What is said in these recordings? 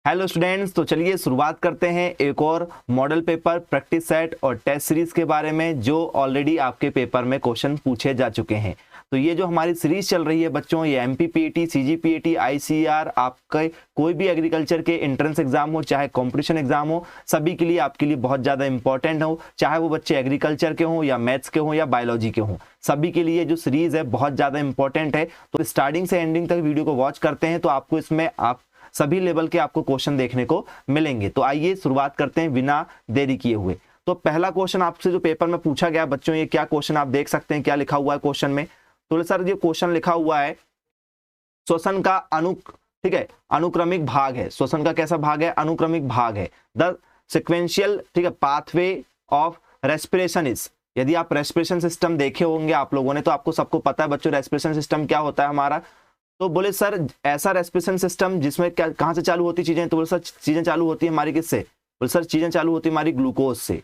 Hello students, तो चलिए शुरुआत करते हैं एक और मॉडल पेपर, प्रैक्टिस सेट और टेस्ट सीरीज के बारे में जो ऑलरेडी आपके पेपर में क्वेश्चन पूछे जा चुके हैं। तो ये जो हमारी सीरीज चल रही है बच्चों, ये एमपीपीएटी, सीजीपीएटी, आईसीआर, आपका कोई भी एग्रीकल्चर के एंट्रेंस एग्जाम हो चाहे कंपटीशन एग्जाम हो, सभी के लिए आपके लिए बहुत ज़्यादा इंपॉर्टेंट हो, चाहे वो बच्चे एग्रीकल्चर के हों या मैथ्स के हों या बायोलॉजी के हों, सभी के लिए जो सीरीज है बहुत ज़्यादा इंपॉर्टेंट है। तो स्टार्टिंग से एंडिंग तक वीडियो को वॉच करते हैं तो आपको इसमें सभी लेवल के आपको क्वेश्चन देखने को मिलेंगे। तो आइए शुरुआत करते हैं बिना देरी किए हुए। तो पहला क्वेश्चन आपसे जो पेपर में पूछा गया बच्चों, ये क्या क्वेश्चन आप देख सकते हैं, क्या लिखा हुआ है क्वेश्चन में। तो सर ये क्वेश्चन लिखा हुआ है श्वसन का ठीक है, अनुक्रमिक भाग है। श्वसन का कैसा भाग है? अनुक्रमिक भाग है। द सिक्वेंशियल, ठीक है, पाथवे ऑफ रेस्पिरेशन इज। यदि आप रेस्पिरेशन सिस्टम देखे होंगे आप लोगों ने तो आपको सबको पता है बच्चों रेस्पिरेशन सिस्टम क्या होता है हमारा। तो बोले सर ऐसा रेस्पिरेशन सिस्टम जिसमें क्या, कहां से चालू होती चीजें? तो बोले सर चीजें चालू होती है हमारी किससे? बोले सर चीजें चालू होती है हमारी ग्लूकोज से।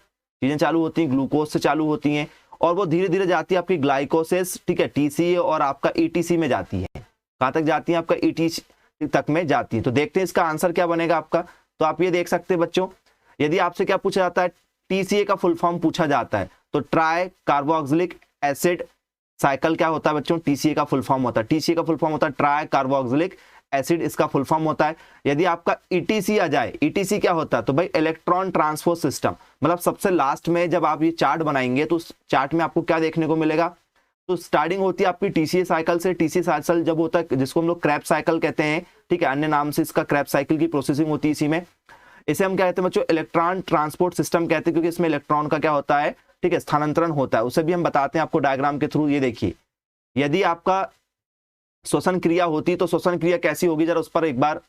चीजें चालू होती हैं ग्लूकोज से चालू होती हैं और वो धीरे धीरे जाती है आपकी ग्लाइकोसिस, ठीक है, टीसीए और आपका ईटीसी में जाती है। कहां तक जाती है? आपका ईटीसी तक में जाती है। तो देखते हैं इसका आंसर क्या बनेगा आपका। तो आप ये देख सकते हैं बच्चों, यदि आपसे क्या पूछा जाता है, टीसीए का फुल फॉर्म पूछा जाता है तो ट्राई कार्बोक्सिलिक एसिड साइकिल क्या होता है बच्चों? टीसीए का फुल फॉर्म होता है। टीसीए का फुल फॉर्म होता है ट्राई कार्बोक्सिलिक एसिड, इसका फुल फॉर्म होता है। यदि आपका ईटीसी आ जाए, ईटीसी क्या होता है? तो भाई इलेक्ट्रॉन ट्रांसपोर्ट सिस्टम। मतलब सबसे लास्ट में जब आप ये चार्ट बनाएंगे तो उस चार्ट में आपको क्या देखने को मिलेगा? तो स्टार्टिंग होती है आपकी टीसीए साइकिल से। टीसीए साइकिल जब होता है जिसको हम लोग क्रैब साइकिल कहते हैं, ठीक है, अन्य नाम से इसका क्रैब साइकिल की प्रोसेसिंग होती है इसी में। इसे हम क्या कहते हैं बच्चों? इलेक्ट्रॉन ट्रांसपोर्ट सिस्टम कहते हैं, क्योंकि इसमें इलेक्ट्रॉन का क्या होता है, ठीक है, स्थानांतरण होता है। उसे भी हम बताते हैं आपको डायग्राम के थ्रू। ये देखिए, यदि आपका श्वसन क्रिया होती तो श्वसन क्रिया कैसी होगी जरा उस पर एक बार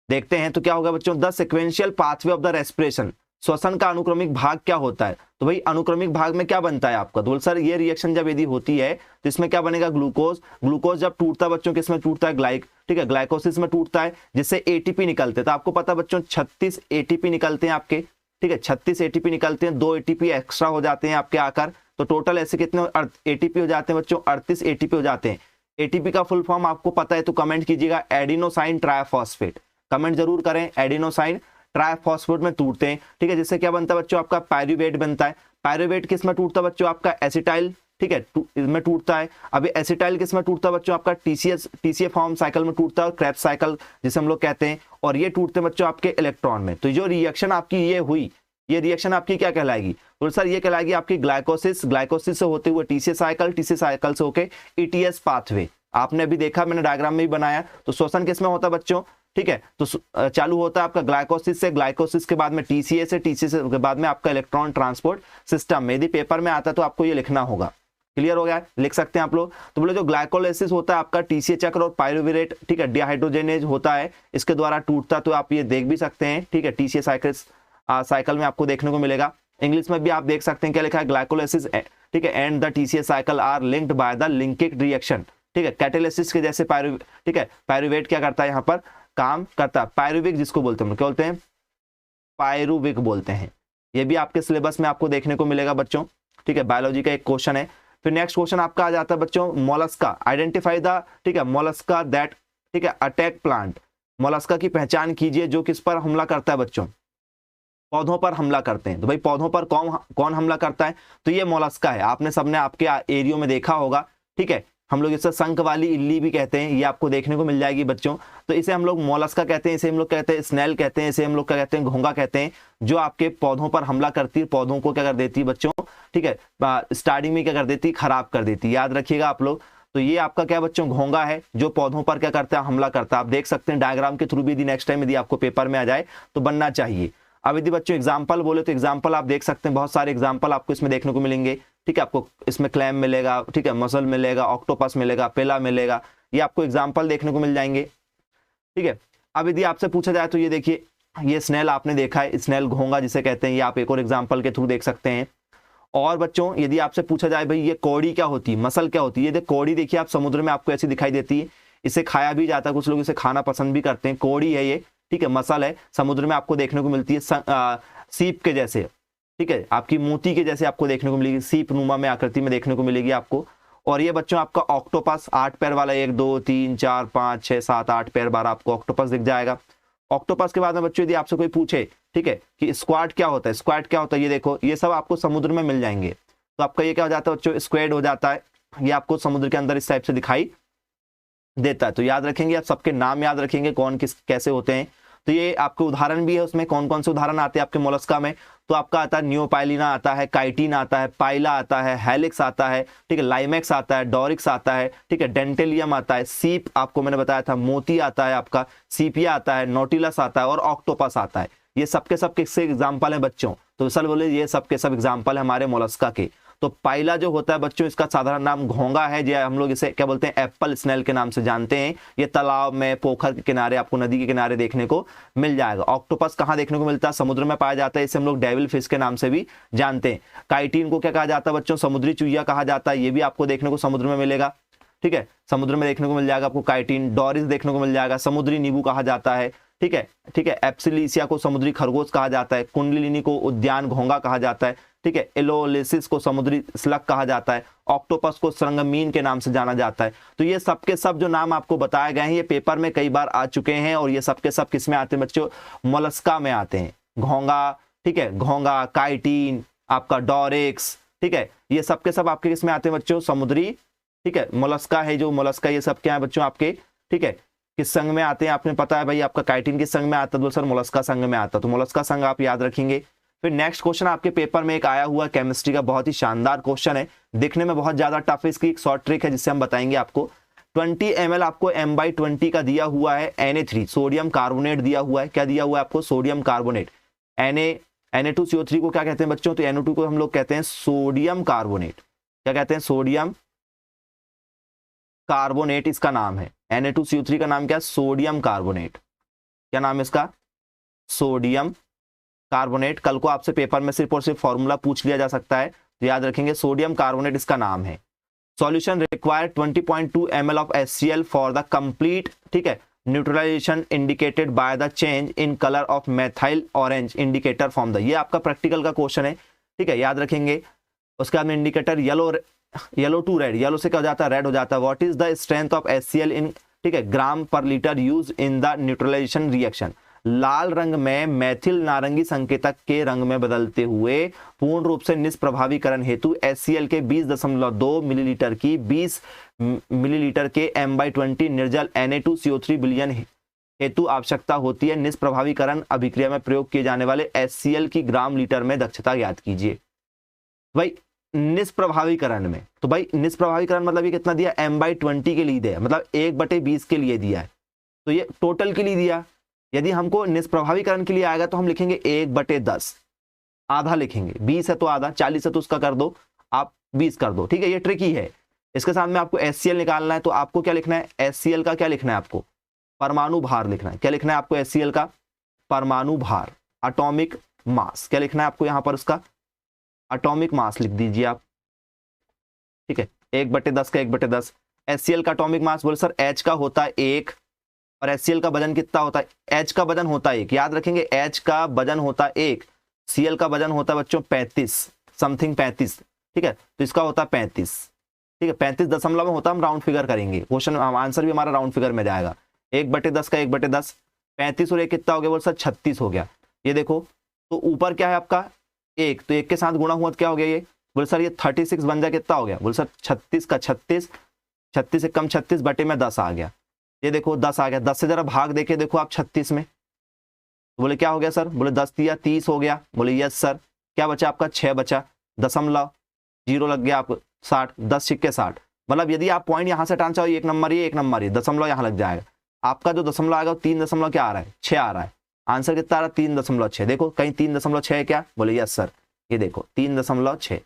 देखते हैं। तो क्या होगा बच्चों? The sequential pathway of the respiration. श्वसन का अनुक्रमिक भाग क्या होता है? तो भाई अनुक्रमिक भाग में क्या बनता है आपका? तो सर ये रिएक्शन जब यदि होती है तो इसमें क्या बनेगा? ग्लूकोज। ग्लूकोज जब टूटता है बच्चों किसमें टूटता है? ठीक है, ग्लाइकोसिस में टूटता है, जिससे एटीपी निकलते हैं। तो आपको पता है बच्चों 36 एटीपी निकलते हैं आपके, ठीक है, 36 एटीपी निकलते हैं, 2 एटीपी एक्स्ट्रा हो जाते हैं आपके आकर। तो टोटल ऐसे कितने एटीपी हो जाते हैं बच्चों? 38 एटीपी हो जाते हैं। एटीपी का फुल फॉर्म आपको पता है तो कमेंट कीजिएगा, एडिनोसाइन ट्राइफॉस्फेट। कमेंट जरूर करें, एडिनोसाइन ट्राइफॉस्फेट में टूटते हैं, ठीक है, जिससे क्या बनता है बच्चों? आपका पायरुवेट बनता है। पायरुवेट किस में टूटता है बच्चों? आपका एसिटाइल, ठीक है, इसमें टूटता है। अभी एसिटाइल किस में टूटता है बच्चों? आपका टीसीए फॉर्म साइकिल में टूटता है, और क्रेब्स साइकिल जिसे हम लोग कहते हैं, और ये टूटते हैं बच्चों आपके इलेक्ट्रॉन में। तो जो रिएक्शन आपकी ये हुई, ये रिएक्शन आपकी क्या कहलाएगी? तो सर ये कहलाएगी आपकी ग्लाइकोसिस। ग्लाइकोसिस से होते हुए टीसीए साइकिल, टीसीए साइकिल से होके ईटीएस पाथवे। आपने अभी देखा, मैंने डायग्राम में भी बनाया। तो श्वसन किसमें होता है बच्चों? ठीक है, तो चालू होता है आपका ग्लाइकोसिस से, ग्लाइकोसिस के बाद में टीसीए से, टीसीए से के बाद में आपका इलेक्ट्रॉन ट्रांसपोर्ट सिस्टम में। यदि पेपर में आता है तो आपको ये लिखना होगा। क्लियर हो गया? लिख सकते हैं आप लोग। तो बोले जो ग्लाइकोलाइसिस होता है आपका टीसीए चक्र और पायरुवेट, ठीक है, डिहाइड्रोजनेज होता है, इसके द्वारा टूटता। तो आप ये देख भी सकते हैं, ठीक है, टीसीए साइकिल में आपको देखने को मिलेगा। इंग्लिश में भी आप देख सकते हैं क्या लिखा है? ग्लाइकोलाइसिस, ठीक है, and the TCA cycle are linked by the linking reaction, ठीक है, कैटालिसिस के जैसे ठीक है, पायरुवेट क्या करता है यहाँ पर? काम करता है। पायरुविक जिसको बोलते हैं, क्या बोलते हैं? पायरुविक बोलते हैं। ये भी आपके सिलेबस में आपको देखने को मिलेगा बच्चों, ठीक है, बायोलॉजी का एक क्वेश्चन है। फिर नेक्स्ट क्वेश्चन आपका आ जाता है बच्चों, मोलस्का। आइडेंटिफाई द, ठीक है, मोलस्का दैट, ठीक है, अटैक प्लांट। मोलस्का की पहचान कीजिए जो किस पर हमला करता है बच्चों? पौधों पर हमला करते हैं। तो भाई पौधों पर कौन हमला करता है? तो ये मोलस्का है। आपने सबने आपके एरियो में देखा होगा, ठीक है, हम लोग इसे शंख वाली इल्ली भी कहते हैं, ये आपको देखने को मिल जाएगी बच्चों। तो इसे हम लोग मोलस्का कहते हैं, इसे हम लोग कहते हैं स्नेल कहते हैं, इसे हम लोग क्या कहते हैं? घोंगा कहते हैं, जो आपके पौधों पर हमला करती है, पौधों को क्या कर देती है बच्चों? ठीक है, स्टार्टिंग में क्या कर देती है? खराब कर देती है। याद रखिएगा आप लोग। तो ये आपका क्या बच्चों? घोंगा है, जो पौधों पर क्या करता है? हमला करता है। आप देख सकते हैं डायग्राम के थ्रू भी, यदि नेक्स्ट टाइम यदि आपको पेपर में आ जाए तो बनना चाहिए। अब यदि बच्चों एग्जाम्पल बोले तो एग्जाम्पल आप देख सकते हैं, बहुत सारे एग्जाम्पल आपको इसमें देखने को मिलेंगे, ठीक है, आपको इसमें क्लैम मिलेगा, ठीक है, मसल मिलेगा, ऑक्टोपस मिलेगा, पेला मिलेगा, ये आपको एग्जाम्पल देखने को मिल जाएंगे, ठीक है। अब यदि आपसे पूछा जाए तो ये देखिए, ये स्नेल आपने देखा है, स्नेल घोंगा जिसे कहते हैं, ये आप एक और एग्जाम्पल के थ्रू देख सकते हैं। और बच्चों यदि आपसे पूछा जाए भाई ये कौड़ी क्या होती है, मसल क्या होती है? ये कौड़ी देखिए आप समुद्र में आपको ऐसी दिखाई देती है, इसे खाया भी जाता है, कुछ लोग इसे खाना पसंद भी करते हैं। कौड़ी है ये, ठीक है, मसल है, समुद्र में आपको देखने को मिलती है, सीप के जैसे, ठीक है, आपकी मोती के जैसे आपको देखने को मिलेगी, सीप नुमा में आकृति में देखने को मिलेगी आपको। और ये बच्चों आपका ऑक्टोपस 8 पैर वाला, 1 2 3 4 5 6 7 8 पैर 12 आपको ऑक्टोपस दिख जाएगा। ऑक्टोपस के बाद में बच्चों यदि आपसे कोई पूछे, ठीक है, कि स्क्वाड क्या होता है, स्क्वाड क्या होता है, ये देखो ये सब आपको समुद्र में मिल जाएंगे। तो आपका ये क्या हो जाता है बच्चों, स्क्वेड हो जाता है, ये आपको समुद्र के अंदर इस टाइप से दिखाई देता है। तो याद रखेंगे, आप सबके नाम याद रखेंगे कौन किस कैसे होते हैं। तो ये आपके उदाहरण भी है, उसमें कौन कौन से उदाहरण आते हैं आपके मोलस्का में। तो आपका आता है नियोपाइलिना आता है, काइटिन आता है, पाइला आता है, हेलिक्स आता है, ठीक है, लाइमेक्स आता है, डोरिक्स आता है, ठीक है, डेंटेलियम आता है, सीप आपको मैंने बताया था, मोती आता है, आपका सीपिया आता है, नोटिलस आता है और ऑक्टोपस आता है। ये सबके सब किससे एग्जाम्पल है बच्चों, तो सर बोले ये सबके सब एग्जाम्पल है हमारे मोलस्का के। तो पाइला जो होता है बच्चों, इसका साधारण नाम घोंगा है, जो हम लोग इसे क्या बोलते हैं, एप्पल स्नेल के नाम से जानते हैं। ये तालाब में, पोखर के किनारे, आपको नदी के किनारे देखने को मिल जाएगा। ऑक्टोपस कहाँ देखने को मिलता है, समुद्र में पाया जाता है, इसे हम लोग डेविल फिश के नाम से भी जानते हैं। काइटिन को क्या कहा जाता है बच्चों, समुद्री चूहिया कहा जाता है, ये भी आपको देखने को समुद्र में मिलेगा, ठीक है, समुद्र में देखने को मिल जाएगा आपको काइटिन। डोरिस देखने को मिल जाएगा, समुद्री नींबू कहा जाता है, ठीक है, ठीक है। एप्सिलिसिया को समुद्री खरगोश कहा जाता है, कुंडलिनी को उद्यान घोंगा कहा जाता है, ठीक है, एलोलिसिस को समुद्री स्लग कहा जाता है, ऑक्टोपस को सरंगमीन के नाम से जाना जाता है। तो ये सबके सब जो नाम आपको बताए गए हैं ये पेपर में कई बार आ चुके हैं, और ये सबके सब किस में आते हैं बच्चों, मोलस्का में आते हैं। घोंगा, ठीक है, घोंगा, काइटिन, आपका डोरिक्स, ठीक है, ये सबके सब आपके किस में आते हैं बच्चों, समुद्री, ठीक है, मोलस्का है जो मोलस्का, ये सब क्या है बच्चों आपके, ठीक है, किस संघ में आते हैं, आपने पता है भाई, आपका काइटिन किस संघ में आता है, तो सर मोलस्का संघ में आता है। तो मोलस्का संघ आप याद रखेंगे। फिर नेक्स्ट क्वेश्चन आपके पेपर में एक आया हुआ केमिस्ट्री का, बहुत ही शानदार क्वेश्चन है, दिखने में बहुत ज्यादा टफ है, इसकी एक शॉर्ट ट्रिक है जिससे हम बताएंगे आपको। 20 ml आपको M/20 का दिया हुआ है, Na3 सोडियम कार्बोनेट दिया हुआ है। क्या दिया हुआ है आपको, सोडियम कार्बोनेट। Na2CO3 को क्या कहते हैं बच्चों, तो NO2 को हम लोग कहते हैं सोडियम कार्बोनेट। क्या कहते हैं, सोडियम कार्बोनेट इसका नाम है। Na2CO3 का नाम क्या है, सोडियम कार्बोनेट। क्या नाम है इसका, सोडियम कार्बोनेट। कल को आपसे पेपर में सिर्फ और सिर्फ फॉर्मूला पूछ लिया जा सकता है, तो याद रखेंगे सोडियम कार्बोनेट इसका नाम है। Solution require 20.2 ml of HCl for the complete, ठीक है, neutralization indicated by the change in colour of methyl orange indicator from the, ये आपका प्रैक्टिकल का क्वेश्चन है, ठीक है, याद रखेंगे। उसके बाद में indicator yellow to red, yellow से क्या हो जाता है, रेड हो जाता है। What is the strength of HCl in, ठीक है, gram per litre use in the neutralisation reaction, लाल रंग में मैथिल नारंगी संकेतक के रंग में बदलते हुए पूर्ण रूप से निष्प्रभावीकरण हेतु HCl के 20.2 मिलीलीटर की 20 मिलीलीटर के M/20 निर्जल Na2CO3 विलयन हेतु आवश्यकता होती है। निष्प्रभावीकरण अभिक्रिया में प्रयोग किए जाने वाले HCl की ग्राम लीटर में दक्षता ज्ञात कीजिए। भाई निष्प्रभावीकरण में, तो भाई निष्प्रभावीकरण मतलब ये कितना दिया, M/20 के लिए दिया, मतलब 1/20 के लिए दिया है, तो ये टोटल के लिए दिया। यदि हमको निष्प्रभावीकरण के लिए आएगा तो हम लिखेंगे 1/10, आधा लिखेंगे, 20 है तो आधा, 40 है तो उसका कर दो आप 20 कर दो, ठीक है, ये ट्रिकी है। इसके साथ में आपको HCl निकालना है, तो आपको क्या लिखना है, HCl का क्या लिखना है, आपको परमाणु भार लिखना है। क्या लिखना है आपको, HCl का परमाणु भार, एटॉमिक मास। क्या लिखना है आपको यहाँ पर, उसका एटॉमिक मास लिख दीजिए आप, ठीक है, 1/10 का 1/10। HCl का एटॉमिक मास बोले सर H का होता है 1, और HCl का वजन कितना होता है, H का वजन होता है 1, याद रखेंगे H का वजन होता है 1, Cl का वजन होता है बच्चों 35 समथिंग 35, ठीक है, तो इसका होता है 35, ठीक है, 35 दशमलव में होता है, हम राउंड फिगर करेंगे, क्वेश्चन आंसर भी हमारा राउंड फिगर में जाएगा। 1/10 का 1/10, 35 और 1 कितना हो गया, बोल सर 36 हो गया। ये देखो, तो ऊपर क्या है आपका 1, तो 1 के साथ गुणा हुआ तो क्या हो गया, ये बोल सर ये 36 बन जाए, कितना हो गया, बोल सर 36 का 36, 36 से कम 36 बटे में 10 आ गया। ये देखो 10 आ गया, 10 से जरा भाग देखे देखो आप 36 में, तो बोले क्या हो गया सर, बोले 10 दिया 30 हो गया, बोले यस सर। क्या बचा आपका, 6 बचा, दशमलव, 0 लग गया आपको 60, 10 सिक्के 60, मतलब यदि आप पॉइंट यहाँ से हटाना चाहो, 1 नंबर ये 1 नंबर ये, दशमलव यहाँ लग जाएगा, आपका जो दशमलव आएगा 3 दशमलव क्या आ रहा है, 6 आ रहा है। आंसर कितना आ रहा है, 3.6। देखो कहीं 3.6 है क्या, बोले यस सर, ये देखो 3.6।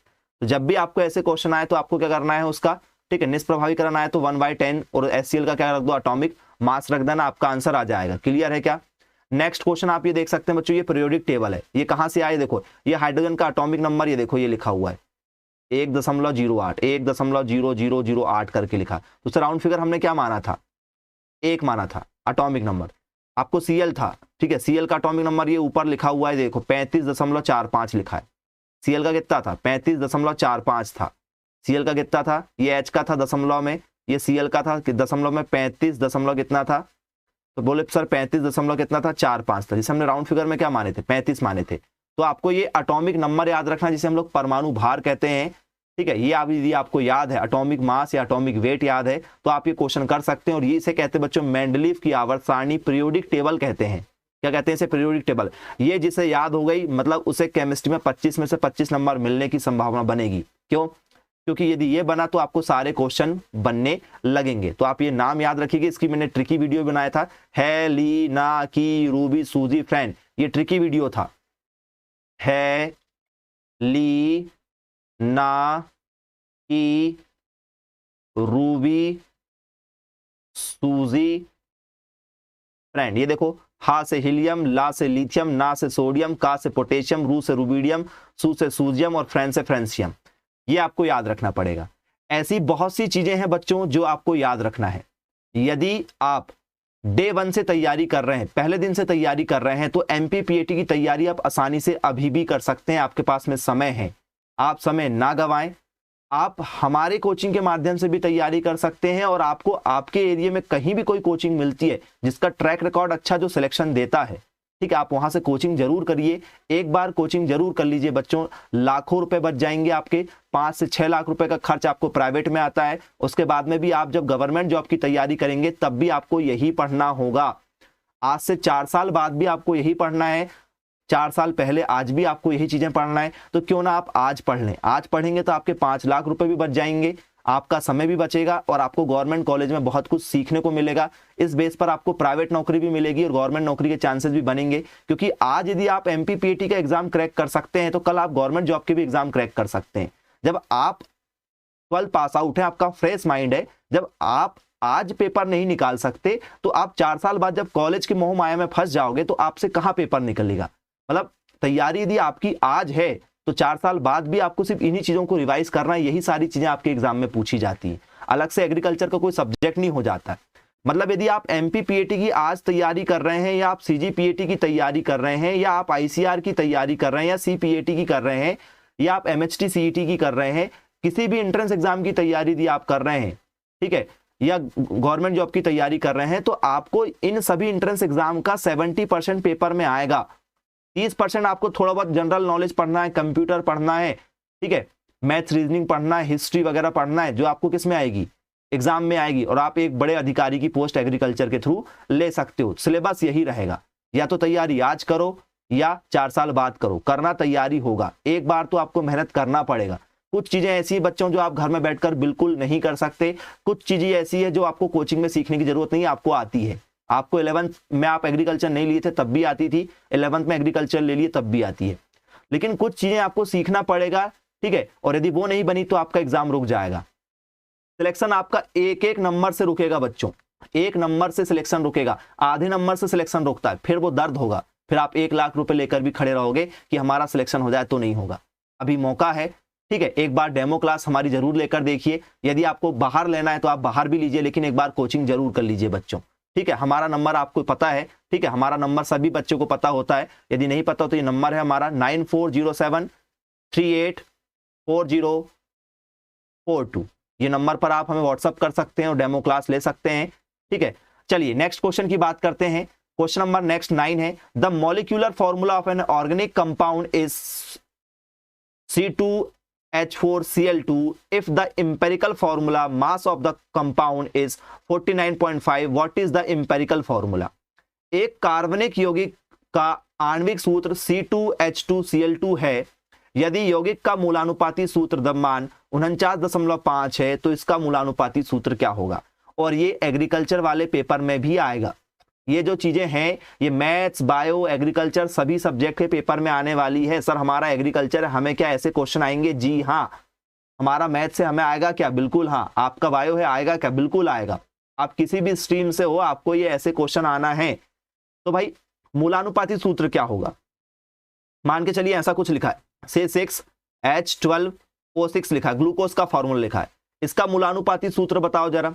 तो जब भी आपको ऐसे क्वेश्चन आए तो आपको क्या करना है उसका, ठीक है, निष्प्रभावीकरण आए तो 1/10 और HCl का क्या रख दो, एटॉमिक मास रख देना, आपका आंसर आ जाएगा। क्लियर है क्या। नेक्स्ट क्वेश्चन आप ये देख सकते हैं बच्चों, ये पीरियोडिक टेबल है, ये कहां से आए, देखो ये हाइड्रोजन का एटॉमिक नंबर, ये देखो ये लिखा हुआ है 1.08, 1.0008 करके लिखा। तो सर राउंड फिगर हमने क्या माना था, 1 माना था एटॉमिक नंबर, आपको Cl था, ठीक है, Cl का एटॉमिक नंबर ये ऊपर लिखा हुआ है, देखो 35.45 लिखा है। Cl का कितना था, 35.45 था। Cl का कितना था, ये H का था दशमलव में, ये Cl का था कि दशमलव में 35 दशमलव कितना था तो बोले सर 35 दशमलव कितना था, 45 था, जिसे हमने राउंड फिगर में क्या माने थे, 35 माने थे। तो आपको ये एटॉमिक नंबर याद रखना जिसे हम लोग परमाणु भार कहते हैं, ठीक है। ये यदि आपको याद है, एटॉमिक मास या एटॉमिक वेट याद है, तो आप ये क्वेश्चन कर सकते हैं। और ये इसे कहते हैं बच्चों मेंडलीव की आवर्त सारणी, पीरियोडिक टेबल कहते हैं। क्या कहते हैं इसे, पीरियोडिक टेबल। ये जिसे याद हो गई मतलब उसे केमिस्ट्री में 25 में से 25 नंबर मिलने की संभावना बनेगी। क्यों? क्योंकि यदि ये बना तो आपको सारे क्वेश्चन बनने लगेंगे। तो आप ये नाम याद रखिएगा, इसकी मैंने ट्रिकी वीडियो बनाया था, है ली ना की रूबी सूजी फ्रेंड, ये ट्रिकी वीडियो था। है ली ना की रूबी सूजी फ्रेंड। ये देखो, हा से हीलियम, ला से लिथियम, ना से सोडियम, का से पोटेशियम, रू से रूबीडियम, सू से सूजियम और फ्रेंड से फ्रेंसियम। ये आपको याद रखना पड़ेगा। ऐसी बहुत सी चीजें हैं बच्चों जो आपको याद रखना है। यदि आप डे 1 से तैयारी कर रहे हैं, पहले दिन से तैयारी कर रहे हैं, तो एमपीपीएटी की तैयारी आप आसानी से अभी भी कर सकते हैं। आपके पास में समय है, आप समय ना गवाएं। आप हमारे कोचिंग के माध्यम से भी तैयारी कर सकते हैं, और आपको आपके एरिया में कहीं भी कोई कोचिंग मिलती है जिसका ट्रैक रिकॉर्ड अच्छा, जो सिलेक्शन देता है, ठीक है, आप वहां से कोचिंग जरूर करिए। एक बार कोचिंग जरूर कर लीजिए बच्चों, लाखों रुपए बच जाएंगे आपके। 5 से 6 लाख रुपए का खर्च आपको प्राइवेट में आता है। उसके बाद में भी आप जब गवर्नमेंट जॉब की तैयारी करेंगे तब भी आपको यही पढ़ना होगा। आज से 4 साल बाद भी आपको यही पढ़ना है, 4 साल पहले आज भी आपको यही चीजें पढ़ना है। तो क्यों ना आप आज पढ़ लें। आज पढ़ेंगे तो आपके 5 लाख रुपए भी बच जाएंगे, आपका समय भी बचेगा, और आपको गवर्नमेंट कॉलेज में बहुत कुछ सीखने को मिलेगा। इस बेस पर आपको प्राइवेट नौकरी भी मिलेगी और गवर्नमेंट नौकरी के चांसेस भी बनेंगे। क्योंकि आज यदि आप एमपीपीएटी का एग्जाम क्रैक कर सकते हैं तो कल आप गवर्नमेंट जॉब के भी एग्जाम क्रैक कर सकते हैं। जब आप 12 पास आउट है, आपका फ्रेश माइंड है, जब आप आज पेपर नहीं निकाल सकते तो आप 4 साल बाद जब कॉलेज के मोह माया में फंस जाओगे तो आपसे कहां पेपर निकलेगा। मतलब तैयारी यदि आपकी आज है तो 4 साल बाद भी आपको सिर्फ इन्हीं चीजों को रिवाइज करना है। यही सारी चीजें आपके एग्जाम में पूछी जाती है। अलग से एग्रीकल्चर का कोई सब्जेक्ट नहीं हो जाता है। मतलब यदि आप एमपीपीएटी की आज तैयारी कर रहे हैं, या आप सीजीपीएटी की तैयारी कर रहे हैं, या आप आईसीआर की तैयारी कर रहे हैं, या सीपीएटी की कर रहे हैं, या आप एमएचटी सीईटी की कर रहे हैं, किसी भी एंट्रेंस एग्जाम की तैयारी यदि आप कर रहे हैं, ठीक है, या गवर्नमेंट जॉब की तैयारी कर रहे हैं, तो आपको इन सभी एंट्रेंस एग्जाम का 70% पेपर में आएगा। 30% आपको थोड़ा बहुत जनरल नॉलेज पढ़ना है, कंप्यूटर पढ़ना है, ठीक है, मैथ्स रीजनिंग पढ़ना है, हिस्ट्री वगैरह पढ़ना है, जो आपको किस में आएगी, एग्जाम में आएगी, और आप एक बड़े अधिकारी की पोस्ट एग्रीकल्चर के थ्रू ले सकते हो। सिलेबस यही रहेगा, या तो तैयारी आज करो या 4 साल बाद करो, करना तैयारी होगा। एक बार तो आपको मेहनत करना पड़ेगा। कुछ चीजें ऐसी है बच्चों जो आप घर में बैठकर बिल्कुल नहीं कर सकते, कुछ चीजें ऐसी है जो आपको कोचिंग में सीखने की जरूरत नहीं है, आपको आती है। आपको 11th में आप एग्रीकल्चर नहीं लिए थे तब भी आती थी, 11th में एग्रीकल्चर ले लिए तब भी आती है। लेकिन कुछ चीजें आपको सीखना पड़ेगा, ठीक है, और यदि वो नहीं बनी तो आपका एग्जाम रुक जाएगा। सिलेक्शन आपका एक एक नंबर से रुकेगा बच्चों, 1 नंबर से सिलेक्शन रुकेगा, आधे नंबर से सिलेक्शन रुकता है, फिर वो दर्द होगा। फिर आप 1 लाख रुपए लेकर भी खड़े रहोगे कि हमारा सिलेक्शन हो जाए, तो नहीं होगा। अभी मौका है, ठीक है, एक बार डेमो क्लास हमारी जरूर लेकर देखिए। यदि आपको बाहर लेना है तो आप बाहर भी लीजिए, लेकिन एक बार कोचिंग जरूर कर लीजिए बच्चों, ठीक है। हमारा नंबर आपको पता है, ठीक है, हमारा नंबर सभी बच्चों को पता होता है। यदि नहीं पता तो ये नंबर है हमारा 9407384042। ये नंबर पर आप हमें व्हाट्सअप कर सकते हैं और डेमो क्लास ले सकते हैं, ठीक है। चलिए नेक्स्ट क्वेश्चन की बात करते हैं। क्वेश्चन नंबर नेक्स्ट 9 है, the molecular formula of an organic compound is C2H4Cl2 if the empirical formula mass of the compound is 49.5. what is the empirical formula? एक कार्बनिक यौगिक का आणविक सूत्र C2H2Cl2 है। यदि यौगिक का मूलानुपाती सूत्र द्रव्यमान 49.5 है तो इसका मूलानुपाती सूत्र क्या होगा? और ये एग्रीकल्चर वाले पेपर में भी आएगा। ये जो चीजें हैं ये मैथ्स, बायो, एग्रीकल्चर सभी सब्जेक्ट के पेपर में आने वाली है। सर हमारा एग्रीकल्चर है, हमें क्या ऐसे क्वेश्चन आएंगे? जी हाँ। हमारा मैथ्स से हमें आएगा क्या? बिल्कुल हाँ। आपका बायो है, आएगा क्या? बिल्कुल आएगा। आप किसी भी स्ट्रीम से हो, आपको ये ऐसे क्वेश्चन आना है। तो भाई मूलानुपाती सूत्र क्या होगा? मान के चलिए ऐसा कुछ लिखा है, से 6H12O6 लिखा है, ग्लूकोज का फॉर्मूला लिखा है। इसका मूलानुपाती सूत्र बताओ जरा।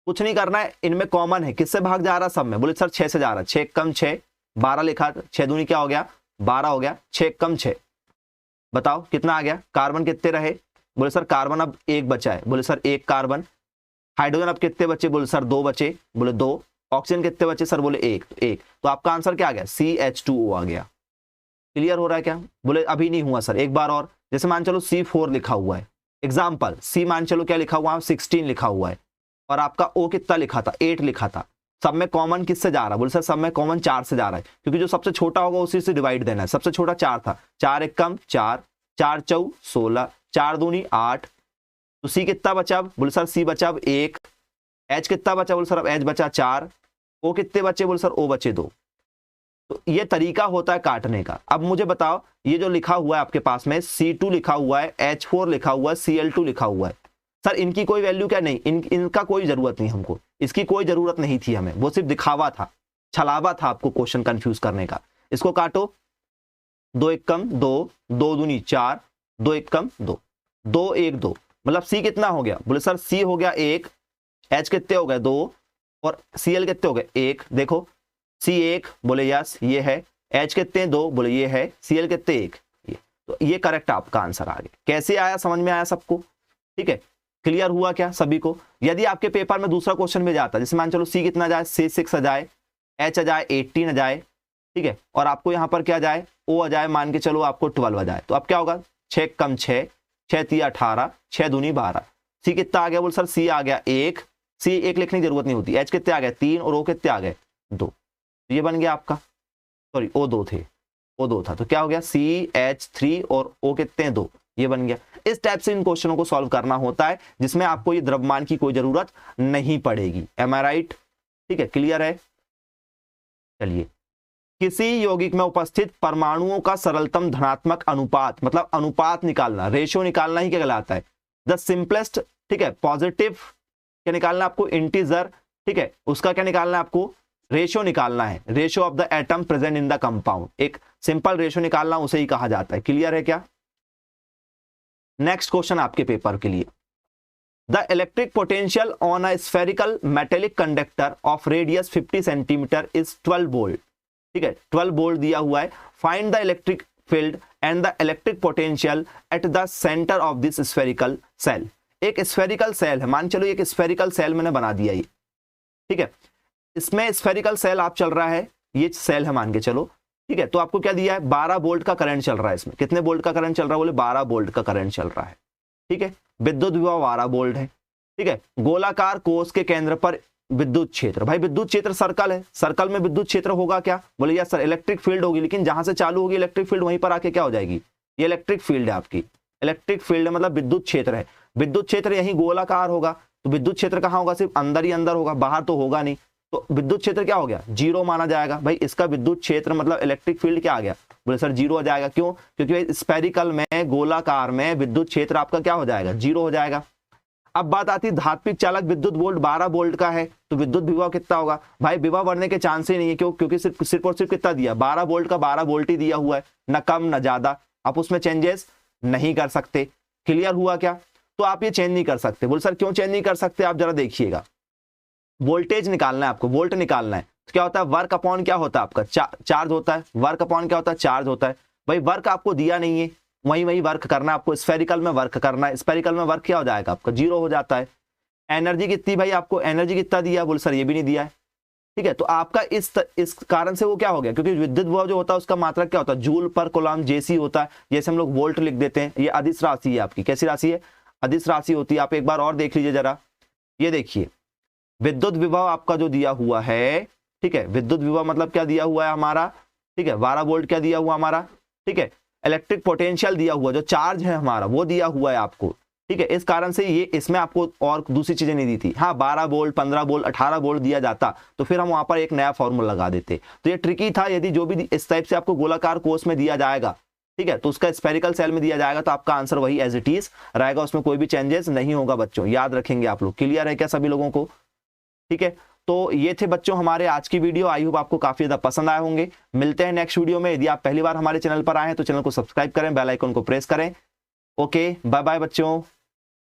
कुछ नहीं करना है, इनमें कॉमन है, किससे भाग जा रहा है? सब में। बोले सर 6 से जा रहा है, 6 कम 6 12 लिखा, 6 दूनी क्या हो गया? 12 हो गया, 6 कम 6 बताओ कितना आ गया? कार्बन कितने रहे? बोले सर कार्बन अब 1 बचा है। बोले सर 1 कार्बन। हाइड्रोजन अब कितने बचे? बोले सर 2 बचे। बोले 2। ऑक्सीजन कितने बचे सर? बोले एक। तो आपका आंसर क्या आ गया? CH2O आ गया। क्लियर हो रहा है क्या? बोले अभी नहीं हुआ सर, एक बार और। जैसे मान चलो C4 लिखा हुआ है, एग्जाम्पल C मान चलो क्या लिखा हुआ है? 16 लिखा हुआ है, और आपका O कितना लिखा था? 8 लिखा था। सब में कॉमन किससे जा रहा है? बोले सर सब में कॉमन 4 से जा रहा है, क्योंकि जो सबसे छोटा होगा उसी से डिवाइड देना है। सबसे छोटा 4 था, 4 एक कम 4, 4 चौ 16, 4 दूनी 8। तो C कितना बचा? बोले सर C बचा अब 1। H कितना बचा? बोले सर अब H बचा 4। O कितने बचे? बोले सर O बचे 2। तो ये तरीका होता है काटने का। अब मुझे बताओ, ये जो लिखा हुआ है आपके पास में C2 लिखा हुआ है, H4 लिखा हुआ है, Cl2 लिखा हुआ है, सर इनकी कोई वैल्यू क्या? नहीं, इनका कोई जरूरत नहीं हमको, इसकी कोई जरूरत नहीं थी हमें, वो सिर्फ दिखावा था, छलावा था आपको क्वेश्चन कंफ्यूज करने का। इसको काटो, 2 एक कम 2, 2 दूनी 4, 2 एक कम 2, 2 1 2, मतलब C कितना हो गया? बोले सर C हो गया 1, H कितने हो गए 2, और Cl कितने हो गए 1। देखो C1 बोले यस ये है, H कितने 2 बोले ये है, Cl कितने 1 ये। तो ये करेक्ट आपका आंसर आ गया। कैसे आया? समझ में आया सबको? ठीक है, क्लियर हुआ क्या सभी को? यदि आपके पेपर में दूसरा क्वेश्चन में जाता, जैसे मान चलो C कितना जाए? C6 आ जाए, H आ जाए 18 आ जाए, ठीक है, और आपको यहाँ पर क्या जाए? O आ जाए, मान के चलो आपको 12 आ जाए, तो अब क्या होगा? 6 कम 6, 6 3 18, 6 दूनी 12। C कितना आ गया? बोल सर C आ गया 1, C 1 लिखने की जरूरत नहीं होती। H कितने आ गए? 3, और O कितने आ गए? 2। ये बन गया आपका, सॉरी O 2 थे, O 2 था, तो क्या हो गया? CH3 और O कितने 2, ये बन गया। इस टाइप से इन क्वेश्चनों को सॉल्व करना होता है, जिसमें आपको ये द्रव्यमान की कोई जरूरत नहीं पड़ेगी। एम आई राइट? ठीक है, क्लियर है? चलिए, किसी यौगिक में उपस्थित परमाणुओं का सरलतम धनात्मक अनुपात, मतलब अनुपात निकालना, रेशियो निकालना ही क्या कहलाता है? द सिंपलेस्ट, ठीक है, पॉजिटिव क्या निकालना आपको? इंटीजर, ठीक है, उसका क्या निकालना है आपको? रेशियो निकालना है, ratio of the atom present in the compound. एक सिंपल रेशियो निकालना, उसे ही कहा जाता है। क्लियर है क्या? नेक्स्ट क्वेश्चन आपके पेपर के लिए, the electric potential on a spherical metallic conductor of radius 50 centimetre is 12 volt. ठीक है, 12 वोल्ट दिया हुआ है। Find the electric field and the electric potential at the centre of this spherical shell. एक spherical shell है, मान चलो एक स्फेरिकल सेल मैंने बना दिया ये, ठीक है, इसमें स्फेरिकल सेल आप चल रहा है, ये सेल है मान के चलो, ठीक है, तो आपको क्या दिया है? 12 वोल्ट का करंट चल रहा है। इसमें कितने वोल्ट का करंट चल रहा है? बोले 12 वोल्ट का करंट चल रहा है। ठीक है, विद्युत विभव 12 वोल्ट है। ठीक है, गोलाकार कोष के केंद्र पर विद्युत क्षेत्र, भाई विद्युत क्षेत्र सर्कल है, सर्कल में विद्युत क्षेत्र होगा क्या? बोले यस सर, इलेक्ट्रिक फील्ड होगी, लेकिन जहां से चालू होगी इलेक्ट्रिक फील्ड वहीं पर आके क्या हो जाएगी? ये इलेक्ट्रिक फील्ड है आपकी, इलेक्ट्रिक फील्ड है मतलब विद्युत क्षेत्र है। विद्युत क्षेत्र यही गोलाकार होगा, तो विद्युत क्षेत्र कहाँ होगा? सिर्फ अंदर ही अंदर होगा, बाहर तो होगा नहीं। तो विद्युत क्षेत्र क्या हो गया? 0 माना जाएगा। भाई इसका विद्युत क्षेत्र मतलब इलेक्ट्रिक फील्ड क्या आ गया? बोले सर 0 हो जाएगा। क्यों? क्योंकि स्फेरिकल में, गोलाकार में विद्युत क्षेत्र आपका क्या हो जाएगा? 0 हो जाएगा। अब बात आती है धात्विक चालक विद्युत वोल्ट 12 वोल्ट का है, तो विद्युत विभव कितना होगा? भाई विभव बढ़ने के चांस ही नहीं है। क्यों? क्योंकि सिर्फ और सिर्फ कितना दिया? 12 वोल्ट का 12 वोल्ट ही दिया हुआ है, न कम न ज्यादा। आप उसमें चेंजेस नहीं कर सकते। क्लियर हुआ क्या? तो आप ये चेंज नहीं कर सकते। बोले सर क्यों चेंज नहीं कर सकते? आप जरा देखिएगा, वोल्टेज निकालना है आपको, वोल्ट निकालना है, तो क्या होता है? वर्क अपॉन क्या होता है आपका? चार्ज होता है। वर्क अपॉन क्या होता है? चार्ज होता है। भाई वर्क आपको दिया नहीं है, वही वर्क करना है आपको। स्फेरिकल में वर्क करना है, स्फेरिकल में वर्क क्या हो जाएगा आपका? 0 हो जाता है। एनर्जी कितनी? भाई आपको एनर्जी कितना दिया? बोले सर ये भी नहीं दिया है। ठीक है, तो आपका इस कारण से वो क्या हो गया? क्योंकि विद्युत विभव जो होता है उसका मात्रक क्या होता है? जूल पर कूलम्ब जेसी होता है। जैसे हम लोग वोल्ट लिख देते हैं, ये अदिश राशि है आपकी। कैसी राशि है? अदिश राशि होती है। आप एक बार और देख लीजिए जरा, ये देखिए विद्युत विभव आपका जो दिया हुआ है, ठीक है, विद्युत विभव मतलब क्या दिया हुआ है हमारा? ठीक है, 12 वोल्ट क्या दिया हुआ हमारा? ठीक है, इलेक्ट्रिक पोटेंशियल दिया हुआ, जो चार्ज है हमारा वो दिया हुआ है आपको। ठीक है, इस कारण से ये इसमें आपको और दूसरी चीजें नहीं दी थी। हाँ 12 वोल्ट, 15 वोल्ट, 18 वोल्ट दिया जाता तो फिर हम वहां पर एक नया फॉर्मूला लगा देते। तो ये ट्रिकी था। यदि जो भी इस टाइप से आपको गोलाकार कोष में दिया जाएगा, ठीक है, तो उसका स्फेरिकल सेल में दिया जाएगा, तो आपका आंसर वही एज इट इज रहेगा, उसमें कोई भी चेंजेस नहीं होगा। बच्चों याद रखेंगे आप लोग। क्लियर है क्या सभी लोगों को? ठीक है, तो ये थे बच्चों हमारे आज की वीडियो। आई होप आपको काफी ज्यादा पसंद आए होंगे। मिलते हैं नेक्स्ट वीडियो में। यदि आप पहली बार हमारे चैनल पर आए हैं तो चैनल को सब्सक्राइब करें, बेल आइकन को प्रेस करें। ओके, बाय बाय बच्चों।